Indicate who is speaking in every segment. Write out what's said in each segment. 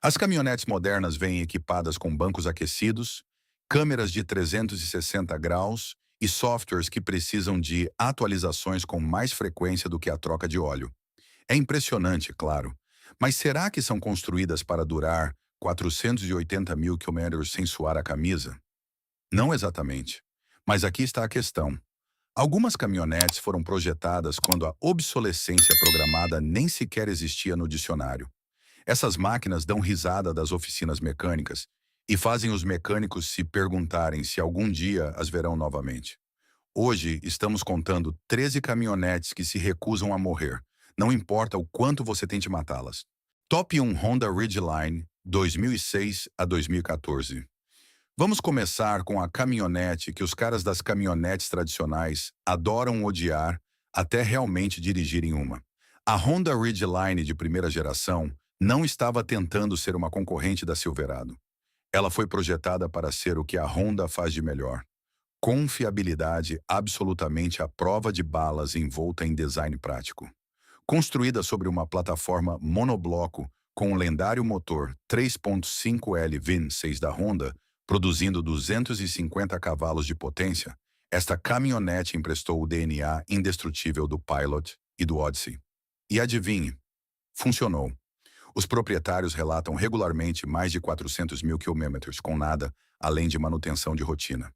Speaker 1: As caminhonetes modernas vêm equipadas com bancos aquecidos, câmeras de 360 graus e softwares que precisam de atualizações com mais frequência do que a troca de óleo. É impressionante, claro, mas será que são construídas para durar 480 mil quilômetros sem suar a camisa? Não exatamente. Mas aqui está a questão. Algumas caminhonetes foram projetadas quando a obsolescência programada nem sequer existia no dicionário. Essas máquinas dão risada das oficinas mecânicas e fazem os mecânicos se perguntarem se algum dia as verão novamente. Hoje, estamos contando 13 caminhonetes que se recusam a morrer, não importa o quanto você tente matá-las. Top 1 Honda Ridgeline 2006 a 2014. Vamos começar com a caminhonete que os caras das caminhonetes tradicionais adoram odiar até realmente dirigirem uma. A Honda Ridgeline de primeira geração não estava tentando ser uma concorrente da Silverado. Ela foi projetada para ser o que a Honda faz de melhor. Confiabilidade absolutamente à prova de balas envolta em design prático. Construída sobre uma plataforma monobloco com o lendário motor 3.5L VIN-6 da Honda, produzindo 250 cavalos de potência, esta caminhonete emprestou o DNA indestrutível do Pilot e do Odyssey. E adivinhe, funcionou. Os proprietários relatam regularmente mais de 400 mil quilômetros com nada, além de manutenção de rotina.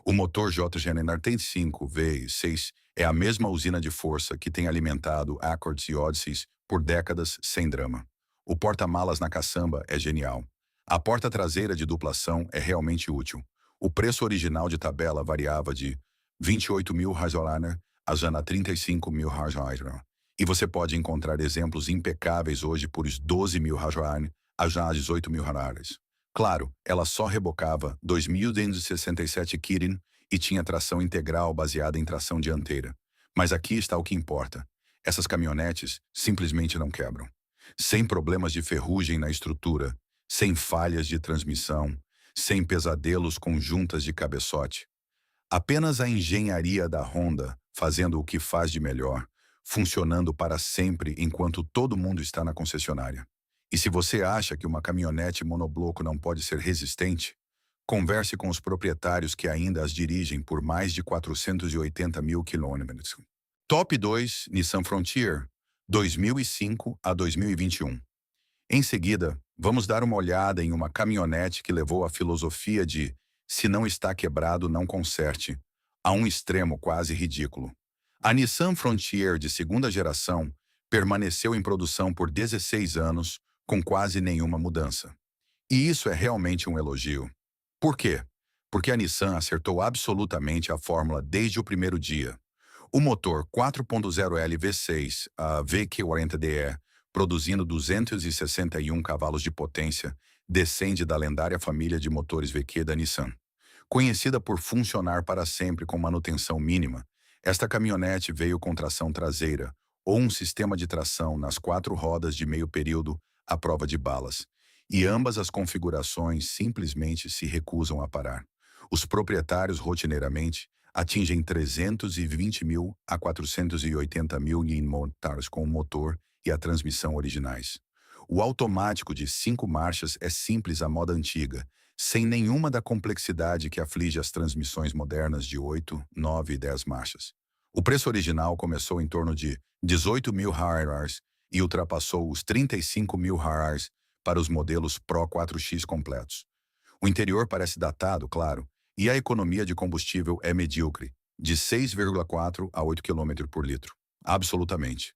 Speaker 1: O motor JGNR-35 V6 é a mesma usina de força que tem alimentado Accords e Odysseys por décadas sem drama. O porta-malas na caçamba é genial. A porta traseira de duplação é realmente útil. O preço original de tabela variava de 28 mil Hajolaner a já 35 mil Hajolaner. E você pode encontrar exemplos impecáveis hoje por 12 mil Hajolaner a já 18 mil Hajolaner. Claro, ela só rebocava 2.267 Kirin e tinha tração integral baseada em tração dianteira. Mas aqui está o que importa. Essas caminhonetes simplesmente não quebram. Sem problemas de ferrugem na estrutura, sem falhas de transmissão, sem pesadelos com juntas de cabeçote. Apenas a engenharia da Honda fazendo o que faz de melhor, funcionando para sempre enquanto todo mundo está na concessionária. E se você acha que uma caminhonete monobloco não pode ser resistente, converse com os proprietários que ainda as dirigem por mais de 480 mil quilômetros. Top 2 Nissan Frontier, 2005 a 2021. Em seguida, vamos dar uma olhada em uma caminhonete que levou a filosofia de "se não está quebrado, não conserte", a um extremo quase ridículo. A Nissan Frontier de segunda geração permaneceu em produção por 16 anos, com quase nenhuma mudança. E isso é realmente um elogio. Por quê? Porque a Nissan acertou absolutamente a fórmula desde o primeiro dia. O motor 4.0L V6, a VQ40DE, produzindo 261 cavalos de potência, descende da lendária família de motores VQ da Nissan. Conhecida por funcionar para sempre com manutenção mínima, esta caminhonete veio com tração traseira, ou um sistema de tração nas 4 rodas de meio período à prova de balas. E ambas as configurações simplesmente se recusam a parar. Os proprietários rotineiramente atingem 320 mil a 480 mil Nm com o motor e a transmissão originais. O automático de 5 marchas é simples à moda antiga, sem nenhuma da complexidade que aflige as transmissões modernas de 8, 9 e 10 marchas. O preço original começou em torno de 18 mil HRRs e ultrapassou os 35 mil HRRs para os modelos Pro 4X completos. O interior parece datado, claro, e a economia de combustível é medíocre, de 6,4 a 8 km por litro. Absolutamente.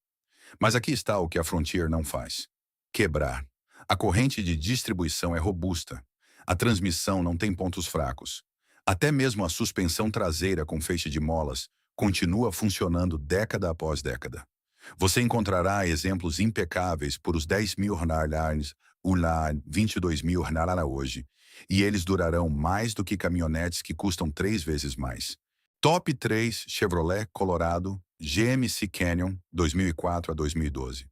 Speaker 1: Mas aqui está o que a Frontier não faz: quebrar. A corrente de distribuição é robusta. A transmissão não tem pontos fracos. Até mesmo a suspensão traseira com feixe de molas continua funcionando década após década. Você encontrará exemplos impecáveis por os 10 mil Hnarlines, Ulan 22 mil Hnarala hoje, e eles durarão mais do que caminhonetes que custam 3 vezes mais. Top 3 Chevrolet Colorado GMC Canyon 2004 a 2012.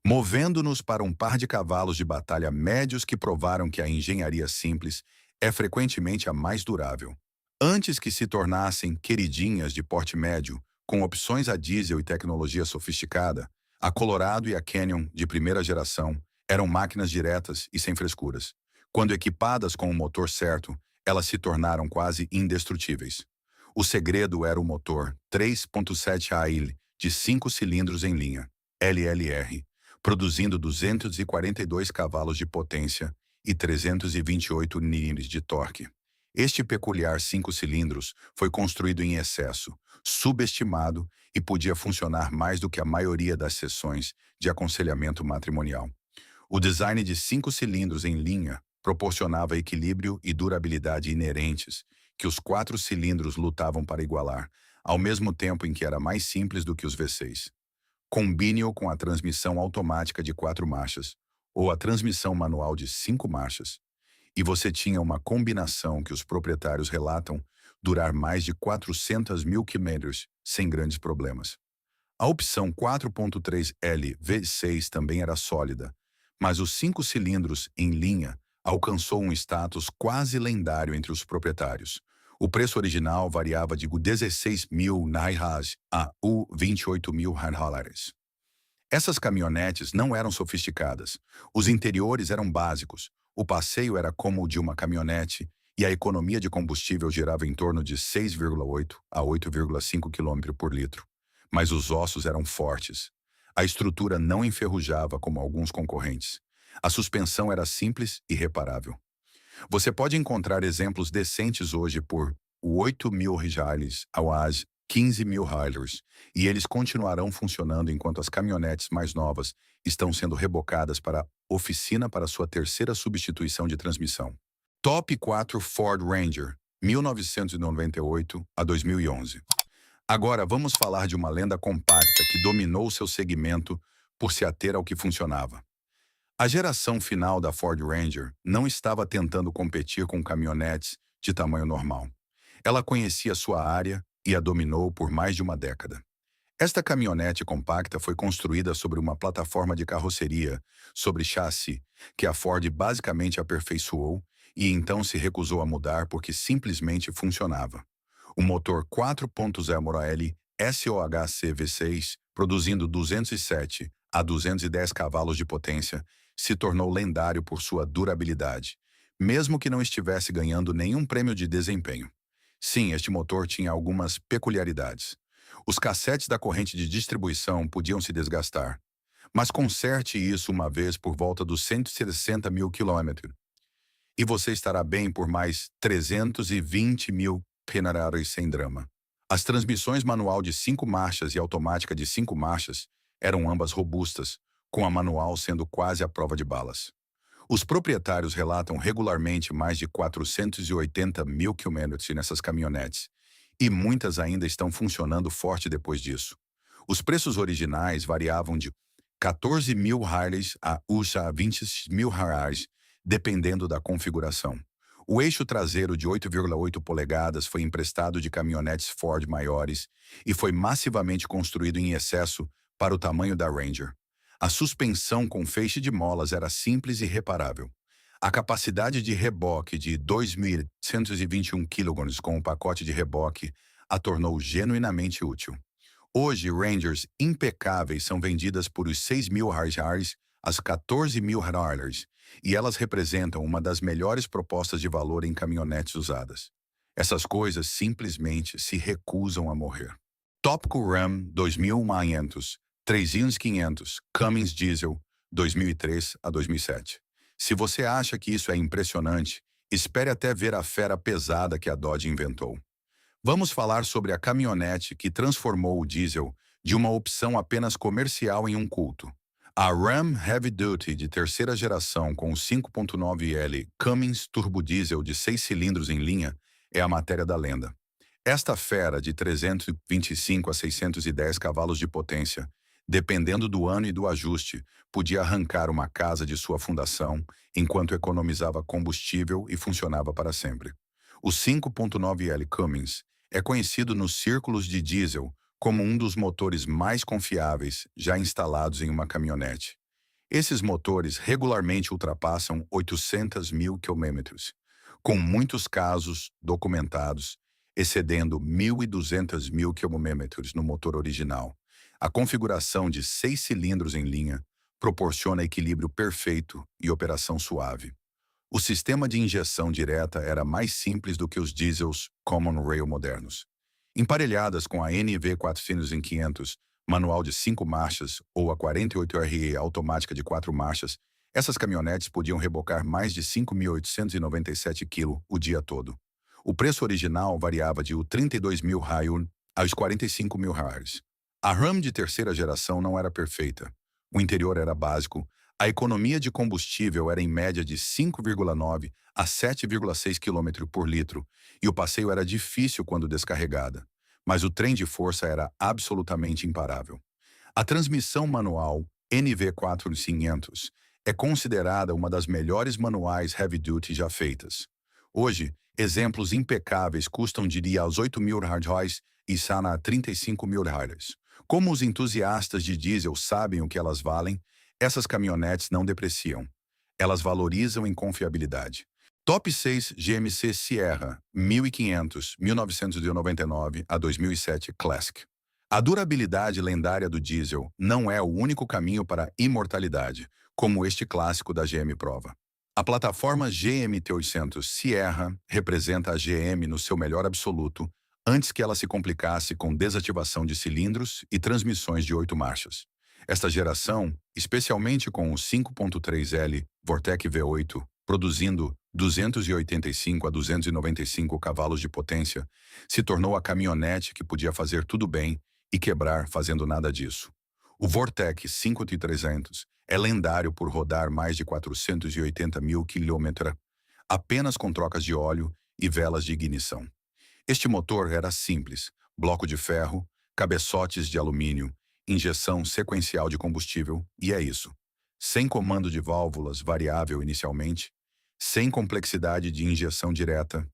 Speaker 1: Movendo-nos para um par de cavalos de batalha médios que provaram que a engenharia simples é frequentemente a mais durável. Antes que se tornassem queridinhas de porte médio, com opções a diesel e tecnologia sofisticada, a Colorado e a Canyon, de primeira geração, Eram máquinas diretas e sem frescuras. Quando equipadas com o motor certo, elas se tornaram quase indestrutíveis. O segredo era o motor 3.7 AIL de 5 cilindros em linha, LLR, produzindo 242 cavalos de potência e 328 Nm de torque. Este peculiar 5 cilindros foi construído em excesso, subestimado e podia funcionar mais do que a maioria das sessões de aconselhamento matrimonial. O design de 5 cilindros em linha proporcionava equilíbrio e durabilidade inerentes que os 4 cilindros lutavam para igualar, ao mesmo tempo em que era mais simples do que os V6. Combine-o com a transmissão automática de 4 marchas ou a transmissão manual de 5 marchas, e você tinha uma combinação que os proprietários relatam durar mais de 400 mil quilômetros sem grandes problemas. A opção 4.3L V6 também era sólida, mas os 5 cilindros em linha alcançou um status quase lendário entre os proprietários. O preço original variava de 16 mil nairás a 28 mil dólares. Essas caminhonetes não eram sofisticadas. Os interiores eram básicos. O passeio era como o de uma caminhonete e a economia de combustível girava em torno de 6,8 a 8,5 km por litro. Mas os ossos eram fortes. A estrutura não enferrujava como alguns concorrentes. A suspensão era simples e reparável. Você pode encontrar exemplos decentes hoje por 8 mil reais ao AS 15 mil reais, e eles continuarão funcionando enquanto as caminhonetes mais novas estão sendo rebocadas para oficina para sua terceira substituição de transmissão. Top 4 Ford Ranger, 1998 a 2011. Agora vamos falar de uma lenda compacta que dominou seu segmento por se ater ao que funcionava. A geração final da Ford Ranger não estava tentando competir com caminhonetes de tamanho normal. Ela conhecia sua área e a dominou por mais de uma década. Esta caminhonete compacta foi construída sobre uma plataforma de carroceria sobre chassi que a Ford basicamente aperfeiçoou e então se recusou a mudar porque simplesmente funcionava. O motor 4.0 L SOHC V6, produzindo 207 a 210 cavalos de potência, se tornou lendário por sua durabilidade, mesmo que não estivesse ganhando nenhum prêmio de desempenho. Sim, este motor tinha algumas peculiaridades. Os cassetes da corrente de distribuição podiam se desgastar, mas conserte isso uma vez por volta dos 160 mil quilômetros, e você estará bem por mais 320 mil penarares sem drama. As transmissões manual de 5 marchas e automática de 5 marchas eram ambas robustas, com a manual sendo quase à prova de balas. Os proprietários relatam regularmente mais de 480 mil quilômetros nessas caminhonetes, e muitas ainda estão funcionando forte depois disso. Os preços originais variavam de 14 mil reais a 20 mil reais, dependendo da configuração. O eixo traseiro de 8,8 polegadas foi emprestado de caminhonetes Ford maiores e foi massivamente construído em excesso para o tamanho da Ranger. A suspensão com feixe de molas era simples e reparável. A capacidade de reboque de 2.121 kg com o pacote de reboque a tornou genuinamente útil. Hoje, Rangers impecáveis são vendidas por os 6 mil reais às 14 mil reais, e elas representam uma das melhores propostas de valor em caminhonetes usadas. Essas coisas simplesmente se recusam a morrer. Topco Ram 2500, 3500, Cummins Diesel, 2003 a 2007. Se você acha que isso é impressionante, espere até ver a fera pesada que a Dodge inventou. Vamos falar sobre a caminhonete que transformou o diesel de uma opção apenas comercial em um culto. A Ram Heavy Duty de terceira geração com o 5.9L Cummins Turbo Diesel de 6 cilindros em linha é a matéria da lenda. Esta fera de 325 a 610 cavalos de potência, dependendo do ano e do ajuste, podia arrancar uma casa de sua fundação enquanto economizava combustível e funcionava para sempre. O 5.9L Cummins é conhecido nos círculos de diesel como um dos motores mais confiáveis já instalados em uma caminhonete. Esses motores regularmente ultrapassam 800 mil quilômetros, com muitos casos documentados excedendo 1.200 mil quilômetros no motor original. A configuração de 6 cilindros em linha proporciona equilíbrio perfeito e operação suave. O sistema de injeção direta era mais simples do que os diesels Common Rail modernos. Emparelhadas com a NV400-500, manual de 5 marchas, ou a 48RE automática de 4 marchas, essas caminhonetes podiam rebocar mais de 5.897 kg o dia todo. O preço original variava de R$ 32.000 aos R$ 45.000. A Ram de terceira geração não era perfeita. O interior era básico, a economia de combustível era em média de 5,9 a 7,6 km por litro, e o passeio era difícil quando descarregada. Mas o trem de força era absolutamente imparável. A transmissão manual NV400 é considerada uma das melhores manuais heavy-duty já feitas. Hoje, exemplos impecáveis custam de aos R$ 8.000 e sana a R$ 35.000. Como os entusiastas de diesel sabem o que elas valem, essas caminhonetes não depreciam. Elas valorizam em confiabilidade. Top 6 GMC Sierra 1500, 1999 a 2007 Classic. A durabilidade lendária do diesel não é o único caminho para a imortalidade, como este clássico da GM prova. A plataforma GMT800 Sierra representa a GM no seu melhor absoluto, antes que ela se complicasse com desativação de cilindros e transmissões de 8 marchas. Esta geração, especialmente com o 5.3L Vortec V8, produzindo 285 a 295 cavalos de potência, se tornou a caminhonete que podia fazer tudo bem e quebrar fazendo nada disso. O Vortec 5300 é lendário por rodar mais de 480 mil quilômetros apenas com trocas de óleo e velas de ignição. Este motor era simples, bloco de ferro, cabeçotes de alumínio, injeção sequencial de combustível, e é isso. Sem comando de válvulas variável inicialmente, sem complexidade de injeção direta,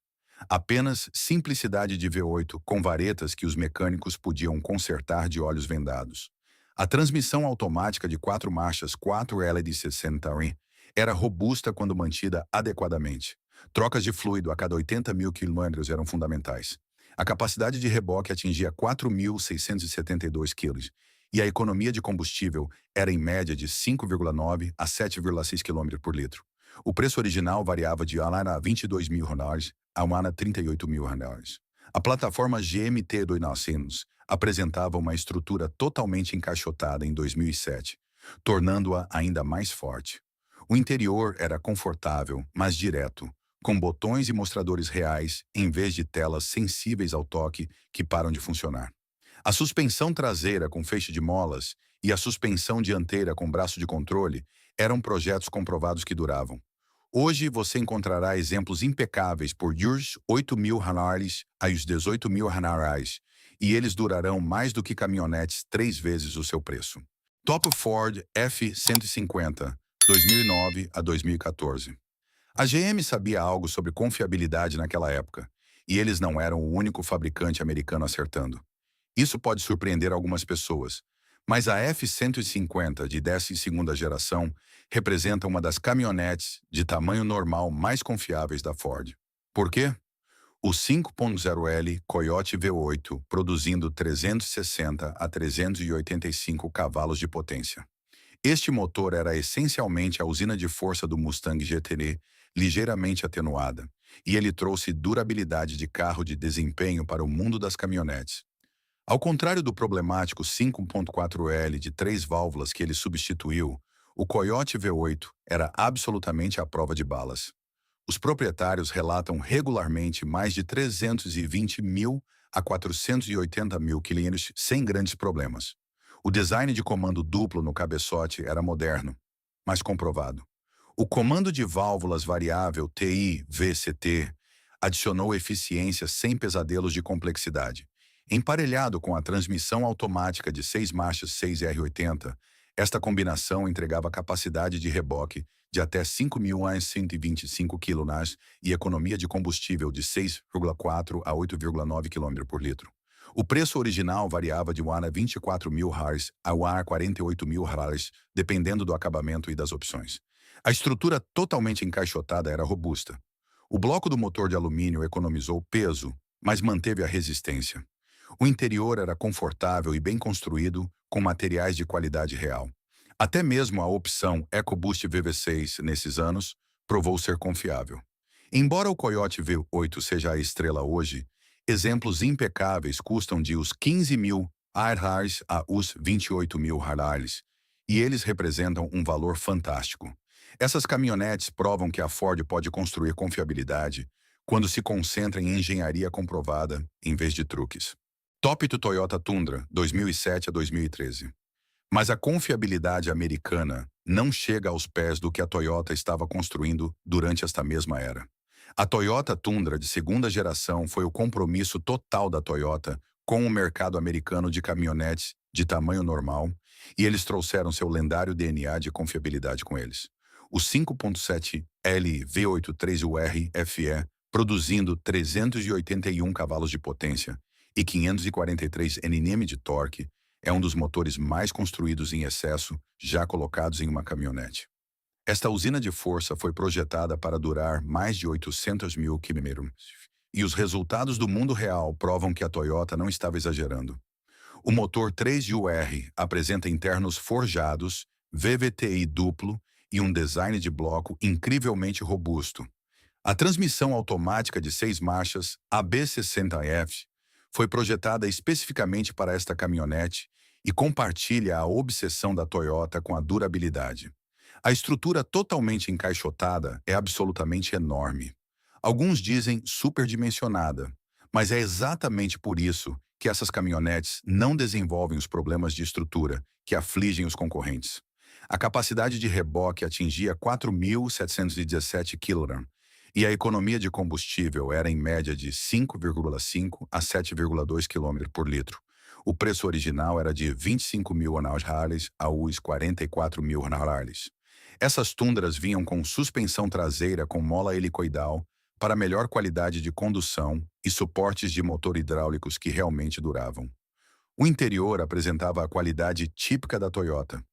Speaker 1: apenas simplicidade de V8 com varetas que os mecânicos podiam consertar de olhos vendados. A transmissão automática de 4 marchas 4LD60 era robusta quando mantida adequadamente. Trocas de fluido a cada 80 mil quilômetros eram fundamentais. A capacidade de reboque atingia 4.672 kg e a economia de combustível era em média de 5,9 a 7,6 km por litro. O preço original variava de R$ 22.000 a R$ 38.000. A plataforma GMT200 apresentava uma estrutura totalmente encaixotada em 2007, tornando-a ainda mais forte. O interior era confortável, mas direto, com botões e mostradores reais em vez de telas sensíveis ao toque que param de funcionar. A suspensão traseira com feixe de molas e a suspensão dianteira com braço de controle eram projetos comprovados que duravam. Hoje você encontrará exemplos impecáveis por uns R$ 8.000 a os R$ 18.000, e eles durarão mais do que caminhonetes 3 vezes o seu preço. Top Ford F-150, 2009 a 2014. A GM sabia algo sobre confiabilidade naquela época, e eles não eram o único fabricante americano acertando. Isso pode surpreender algumas pessoas, mas a F-150 de 12ª geração representa uma das caminhonetes de tamanho normal mais confiáveis da Ford. Por quê? O 5.0L Coyote V8 produzindo 360 a 385 cavalos de potência. Este motor era essencialmente a usina de força do Mustang GT, ligeiramente atenuada, e ele trouxe durabilidade de carro de desempenho para o mundo das caminhonetes. Ao contrário do problemático 5.4L de 3 válvulas que ele substituiu, o Coyote V8 era absolutamente à prova de balas. Os proprietários relatam regularmente mais de 320 mil a 480 mil quilômetros sem grandes problemas. O design de comando duplo no cabeçote era moderno, mas comprovado. O comando de válvulas variável TI-VCT adicionou eficiência sem pesadelos de complexidade. Emparelhado com a transmissão automática de 6 marchas 6R80, esta combinação entregava capacidade de reboque de até 5.125 kg e economia de combustível de 6,4 a 8,9 km por litro. O preço original variava de R$ 24.000 a R$ 48.000, dependendo do acabamento e das opções. A estrutura totalmente encaixotada era robusta. O bloco do motor de alumínio economizou peso, mas manteve a resistência. O interior era confortável e bem construído, com materiais de qualidade real. Até mesmo a opção EcoBoost VV6 nesses anos provou ser confiável. Embora o Coyote V8 seja a estrela hoje, exemplos impecáveis custam de os 15 mil ARRs a os 28 mil Hararlis, e eles representam um valor fantástico. Essas caminhonetes provam que a Ford pode construir confiabilidade quando se concentra em engenharia comprovada em vez de truques. Top do Toyota Tundra, 2007 a 2013. Mas a confiabilidade americana não chega aos pés do que a Toyota estava construindo durante esta mesma era. A Toyota Tundra de segunda geração foi o compromisso total da Toyota com o mercado americano de caminhonetes de tamanho normal, e eles trouxeram seu lendário DNA de confiabilidade com eles. O 5.7L V83UR FE, produzindo 381 cavalos de potência e 543 Nm de torque, é um dos motores mais construídos em excesso já colocados em uma caminhonete. Esta usina de força foi projetada para durar mais de 800 mil km, e os resultados do mundo real provam que a Toyota não estava exagerando. O motor 3UR apresenta internos forjados, VVTi duplo e um design de bloco incrivelmente robusto. A transmissão automática de 6 marchas, AB60F, foi projetada especificamente para esta caminhonete e compartilha a obsessão da Toyota com a durabilidade. A estrutura totalmente encaixotada é absolutamente enorme. Alguns dizem superdimensionada, mas é exatamente por isso que essas caminhonetes não desenvolvem os problemas de estrutura que afligem os concorrentes. A capacidade de reboque atingia 4.717 kg, e a economia de combustível era em média de 5,5 a 7,2 km por litro. O preço original era de 25 mil Hararlis a os 44 mil Hararlis. Essas Tundras vinham com suspensão traseira com mola helicoidal para melhor qualidade de condução e suportes de motor hidráulicos que realmente duravam. O interior apresentava a qualidade típica da Toyota.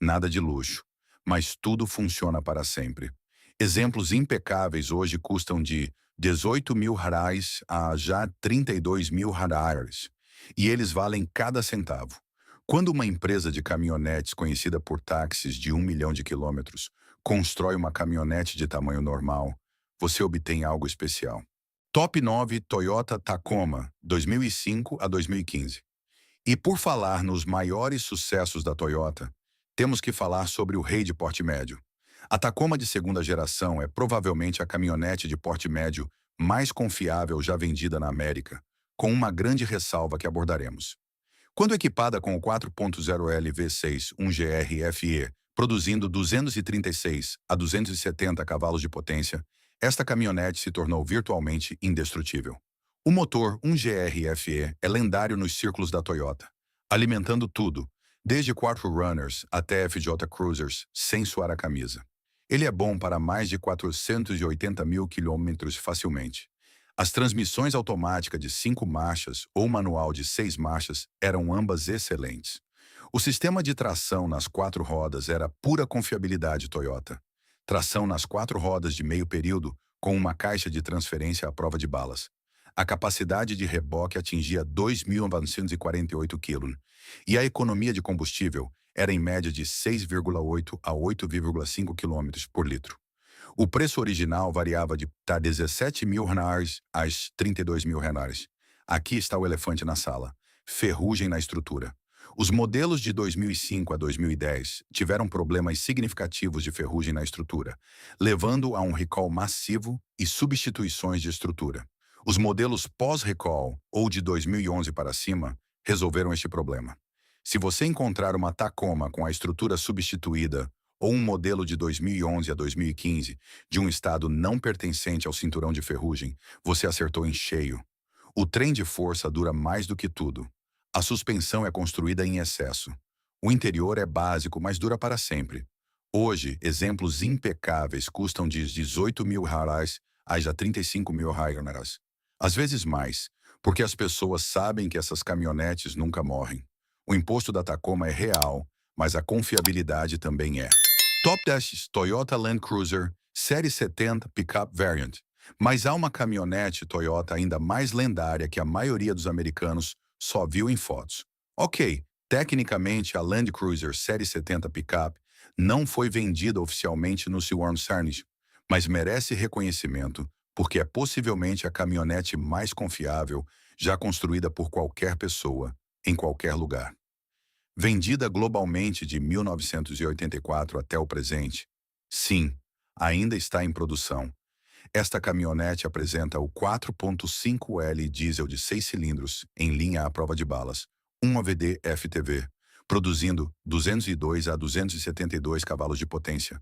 Speaker 1: Nada de luxo, mas tudo funciona para sempre. Exemplos impecáveis hoje custam de 18 mil Hararlis a já 32 mil Hararlis, e eles valem cada centavo. Quando uma empresa de caminhonetes conhecida por táxis de 1 milhão de quilômetros constrói uma caminhonete de tamanho normal, você obtém algo especial. Top 9 Toyota Tacoma, 2005 a 2015. E por falar nos maiores sucessos da Toyota, temos que falar sobre o rei de porte médio. A Tacoma de segunda geração é provavelmente a caminhonete de porte médio mais confiável já vendida na América, com uma grande ressalva que abordaremos. Quando equipada com o 4.0L V6 1GR FE, produzindo 236 a 270 cavalos de potência, esta caminhonete se tornou virtualmente indestrutível. O motor 1GR FE é lendário nos círculos da Toyota, alimentando tudo, desde 4Runners até FJ Cruisers, sem suar a camisa. Ele é bom para mais de 480 mil quilômetros facilmente. As transmissões automáticas de 5 marchas ou manual de 6 marchas eram ambas excelentes. O sistema de tração nas 4 rodas era pura confiabilidade Toyota. Tração nas 4 rodas de meio período com uma caixa de transferência à prova de balas. A capacidade de reboque atingia 2.948 kg, e a economia de combustível era em média de 6,8 a 8,5 km por litro. O preço original variava de 17 mil Hararlis a 32 mil Hararlis. Aqui está o elefante na sala: ferrugem na estrutura. Os modelos de 2005 a 2010 tiveram problemas significativos de ferrugem na estrutura, levando a um recall massivo e substituições de estrutura. Os modelos pós-recall, ou de 2011 para cima, resolveram este problema. Se você encontrar uma Tacoma com a estrutura substituída ou um modelo de 2011 a 2015 de um estado não pertencente ao cinturão de ferrugem, você acertou em cheio. O trem de força dura mais do que tudo. A suspensão é construída em excesso. O interior é básico, mas dura para sempre. Hoje, exemplos impecáveis custam de 18 mil Hararlis a já 35 mil Hararlis. Às vezes mais, porque as pessoas sabem que essas caminhonetes nunca morrem. O imposto da Tacoma é real, mas a confiabilidade também é. Top 10 Toyota Land Cruiser Série 70 Pickup Variant. Mas há uma caminhonete Toyota ainda mais lendária que a maioria dos americanos só viu em fotos. Ok, Tecnicamente, a Land Cruiser Série 70 Pickup não foi vendida oficialmente no Seward Sarney, mas merece reconhecimento porque é possivelmente a caminhonete mais confiável já construída por qualquer pessoa, em qualquer lugar. Vendida globalmente de 1984 até o presente, sim, ainda está em produção. Esta caminhonete apresenta o 4.5L diesel de 6 cilindros em linha à prova de balas, 1 AVD FTV, produzindo 202 a 272 cavalos de potência,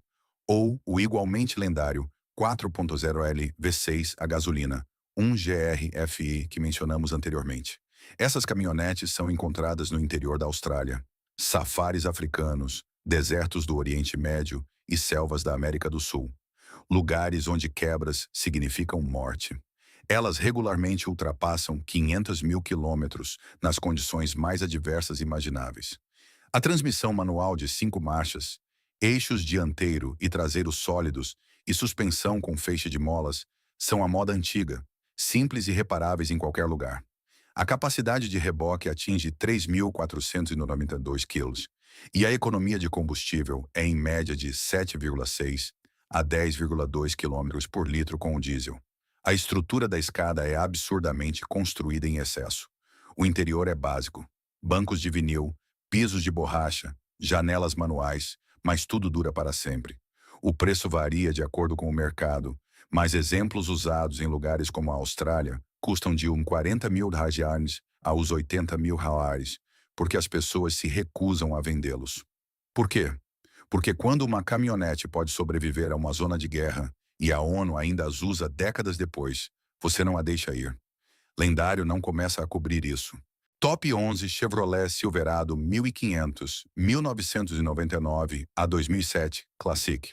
Speaker 1: ou o igualmente lendário 4.0L V6 a gasolina, 1 GRFI que mencionamos anteriormente. Essas caminhonetes são encontradas no interior da Austrália, safaris africanos, desertos do Oriente Médio e selvas da América do Sul, lugares onde quebras significam morte. Elas regularmente ultrapassam 500 mil quilômetros nas condições mais adversas imagináveis. A transmissão manual de 5 marchas, eixos dianteiro e traseiro sólidos e suspensão com feixe de molas são a moda antiga, simples e reparáveis em qualquer lugar. A capacidade de reboque atinge 3.492 quilos e a economia de combustível é em média de 7,6 a 10,2 km por litro com o diesel. A estrutura da escada é absurdamente construída em excesso. O interior é básico, bancos de vinil, pisos de borracha, janelas manuais, mas tudo dura para sempre. O preço varia de acordo com o mercado, mas exemplos usados em lugares como a Austrália custam de 40 mil RMB aos 80 mil RMB, porque as pessoas se recusam a vendê-los. Por quê? Porque quando uma caminhonete pode sobreviver a uma zona de guerra e a ONU ainda as usa décadas depois, você não a deixa ir. Lendário não começa a cobrir isso. Top 11 Chevrolet Silverado 1500, 1999 a 2007, Classic.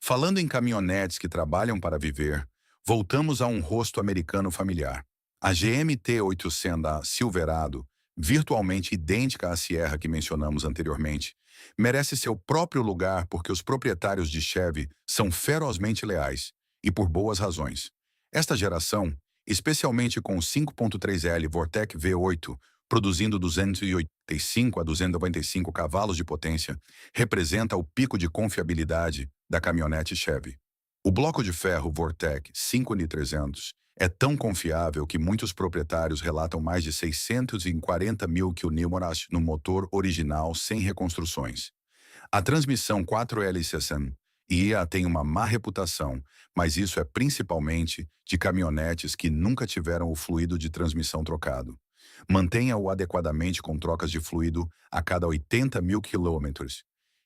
Speaker 1: Falando em caminhonetes que trabalham para viver, voltamos a um rosto americano familiar. A GMT 800 Silverado, virtualmente idêntica à Sierra que mencionamos anteriormente, merece seu próprio lugar porque os proprietários de Chevy são ferozmente leais, e por boas razões. Esta geração, especialmente com o 5.3L Vortec V8, produzindo 285 a 295 cavalos de potência, representa o pico de confiabilidade da caminhonete Chevy. O bloco de ferro Vortec 5N300 é tão confiável que muitos proprietários relatam mais de 640 mil km no motor original sem reconstruções. A transmissão 4LCC IA tem uma má reputação, mas isso é principalmente de caminhonetes que nunca tiveram o fluido de transmissão trocado. Mantenha-o adequadamente com trocas de fluido a cada 80 mil quilômetros,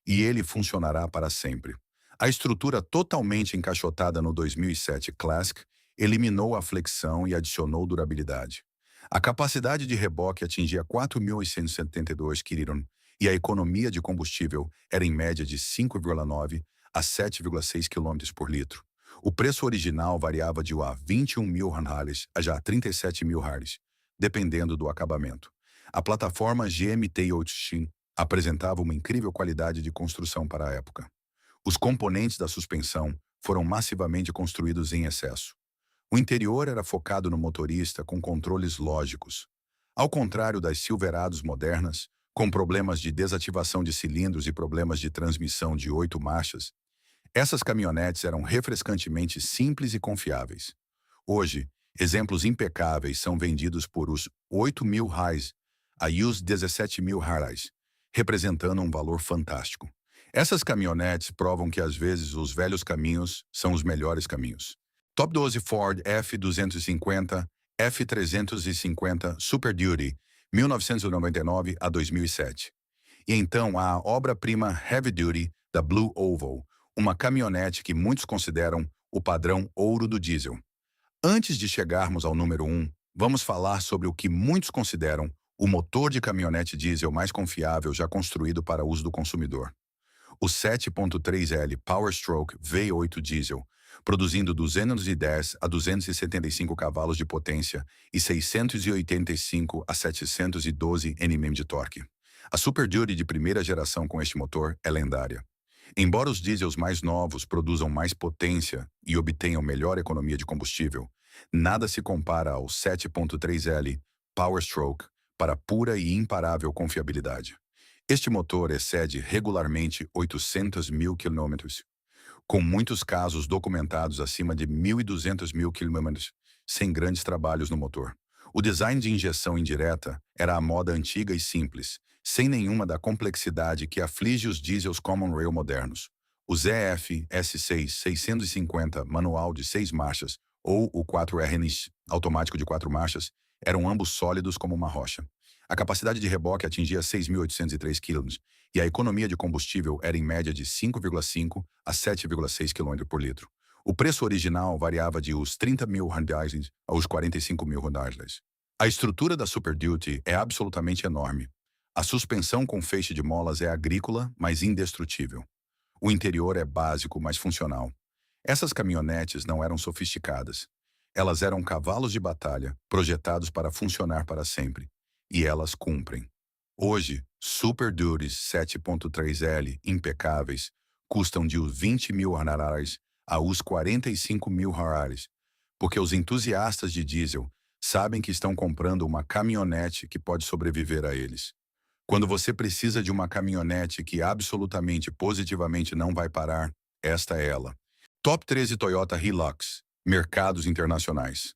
Speaker 1: e ele funcionará para sempre. A estrutura totalmente encaixotada no 2007 Classic eliminou a flexão e adicionou durabilidade. A capacidade de reboque atingia 4.872 kg e a economia de combustível era em média de 5,9 a 7,6 km por litro. O preço original variava de 21 mil RMB a já 37 mil RMB, dependendo do acabamento. A plataforma GMT-8X apresentava uma incrível qualidade de construção para a época. Os componentes da suspensão foram massivamente construídos em excesso. O interior era focado no motorista com controles lógicos. Ao contrário das Silverados modernas, com problemas de desativação de cilindros e problemas de transmissão de 8 marchas, essas caminhonetes eram refrescantemente simples e confiáveis. Hoje, exemplos impecáveis são vendidos por os 8 mil reais a os 17 mil reais, representando um valor fantástico. Essas caminhonetes provam que às vezes os velhos caminhos são os melhores caminhos. Top 12 Ford F250, F350 Super Duty, 1999 a 2007. E então a obra-prima Heavy Duty da Blue Oval, uma caminhonete que muitos consideram o padrão ouro do diesel. Antes de chegarmos ao número 1, vamos falar sobre o que muitos consideram o motor de caminhonete diesel mais confiável já construído para uso do consumidor. O 7.3L Powerstroke V8 diesel, produzindo 210 a 275 cavalos de potência e 685 a 712 Nm de torque. A Super Duty de primeira geração com este motor é lendária. Embora os diesels mais novos produzam mais potência e obtenham melhor economia de combustível, nada se compara ao 7.3L Powerstroke para pura e imparável confiabilidade. Este motor excede regularmente 800 mil quilômetros, com muitos casos documentados acima de 1.200 mil quilômetros, sem grandes trabalhos no motor. O design de injeção indireta era a moda antiga e simples, sem nenhuma da complexidade que aflige os diesels Common Rail modernos. O ZF S6 650 manual de 6 marchas ou o 4RNX automático de 4 marchas eram ambos sólidos como uma rocha. A capacidade de reboque atingia 6.803 kg e a economia de combustível era em média de 5,5 a 7,6 km por litro. O preço original variava de os 30 mil reais aos 45 mil reais. A estrutura da Super Duty é absolutamente enorme. A suspensão com feixe de molas é agrícola, mas indestrutível. O interior é básico, mas funcional. Essas caminhonetes não eram sofisticadas. Elas eram cavalos de batalha, projetados para funcionar para sempre. E elas cumprem. Hoje, Super Duties 7.3L impecáveis custam de os 20 mil reais a os 45 mil reais, porque os entusiastas de diesel sabem que estão comprando uma caminhonete que pode sobreviver a eles. Quando você precisa de uma caminhonete que absolutamente positivamente não vai parar, esta é ela. Top 13 Toyota Hilux, mercados internacionais.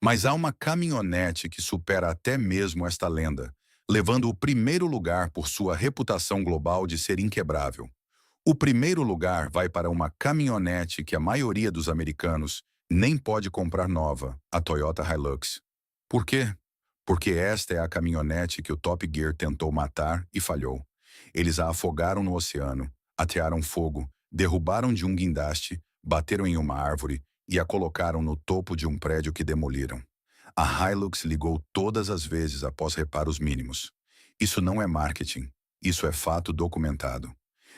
Speaker 1: Mas há uma caminhonete que supera até mesmo esta lenda, levando o primeiro lugar por sua reputação global de ser inquebrável. O primeiro lugar vai para uma caminhonete que a maioria dos americanos nem pode comprar nova, a Toyota Hilux. Por quê? Porque esta é a caminhonete que o Top Gear tentou matar e falhou. Eles a afogaram no oceano, atearam fogo, derrubaram de um guindaste, bateram em uma árvore e a colocaram no topo de um prédio que demoliram. A Hilux ligou todas as vezes após reparos mínimos. Isso não é marketing, isso é fato documentado.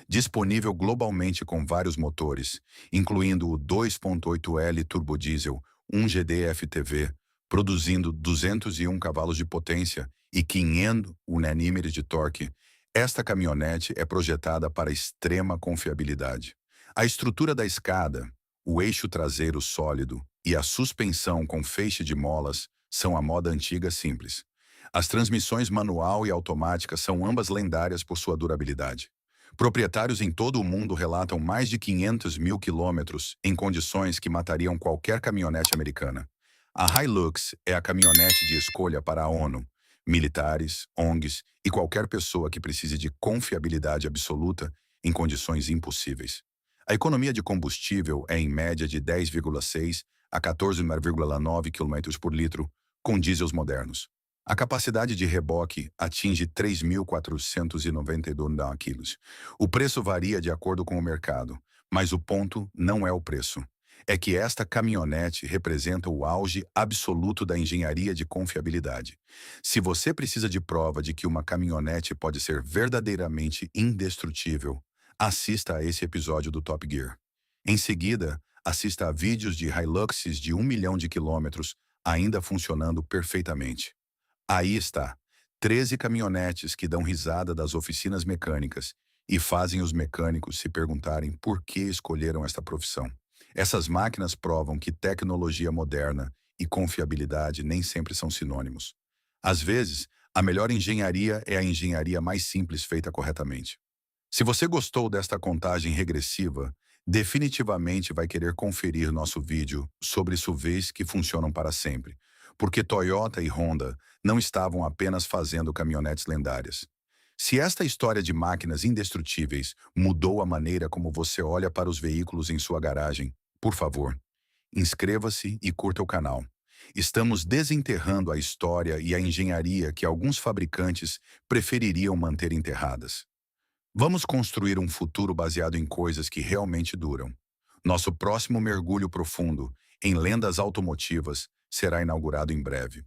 Speaker 1: Disponível globalmente com vários motores, incluindo o 2.8L turbodiesel 1GD FTV, produzindo 201 cavalos de potência e 500 Nm de torque, esta caminhonete é projetada para extrema confiabilidade. A estrutura da escada, o eixo traseiro sólido e a suspensão com feixe de molas são a moda antiga simples. As transmissões manual e automática são ambas lendárias por sua durabilidade. Proprietários em todo o mundo relatam mais de 500 mil quilômetros em condições que matariam qualquer caminhonete americana. A Hilux é a caminhonete de escolha para a ONU, militares, ONGs e qualquer pessoa que precise de confiabilidade absoluta em condições impossíveis. A economia de combustível é em média de 10,6 a 14,9 km por litro, com diesels modernos. A capacidade de reboque atinge 3.492 quilos. O preço varia de acordo com o mercado, mas o ponto não é o preço. É que esta caminhonete representa o auge absoluto da engenharia de confiabilidade. Se você precisa de prova de que uma caminhonete pode ser verdadeiramente indestrutível, assista a esse episódio do Top Gear. Em seguida, assista a vídeos de Hiluxes de 1 milhão de quilômetros ainda funcionando perfeitamente. Aí está, 13 caminhonetes que dão risada das oficinas mecânicas e fazem os mecânicos se perguntarem por que escolheram esta profissão. Essas máquinas provam que tecnologia moderna e confiabilidade nem sempre são sinônimos. Às vezes, a melhor engenharia é a engenharia mais simples feita corretamente. Se você gostou desta contagem regressiva, definitivamente vai querer conferir nosso vídeo sobre SUVs que funcionam para sempre, porque Toyota e Honda não estavam apenas fazendo caminhonetes lendárias. Se esta história de máquinas indestrutíveis mudou a maneira como você olha para os veículos em sua garagem, por favor, inscreva-se e curta o canal. Estamos desenterrando a história e a engenharia que alguns fabricantes prefeririam manter enterradas. Vamos construir um futuro baseado em coisas que realmente duram. Nosso próximo mergulho profundo em lendas automotivas será inaugurado em breve.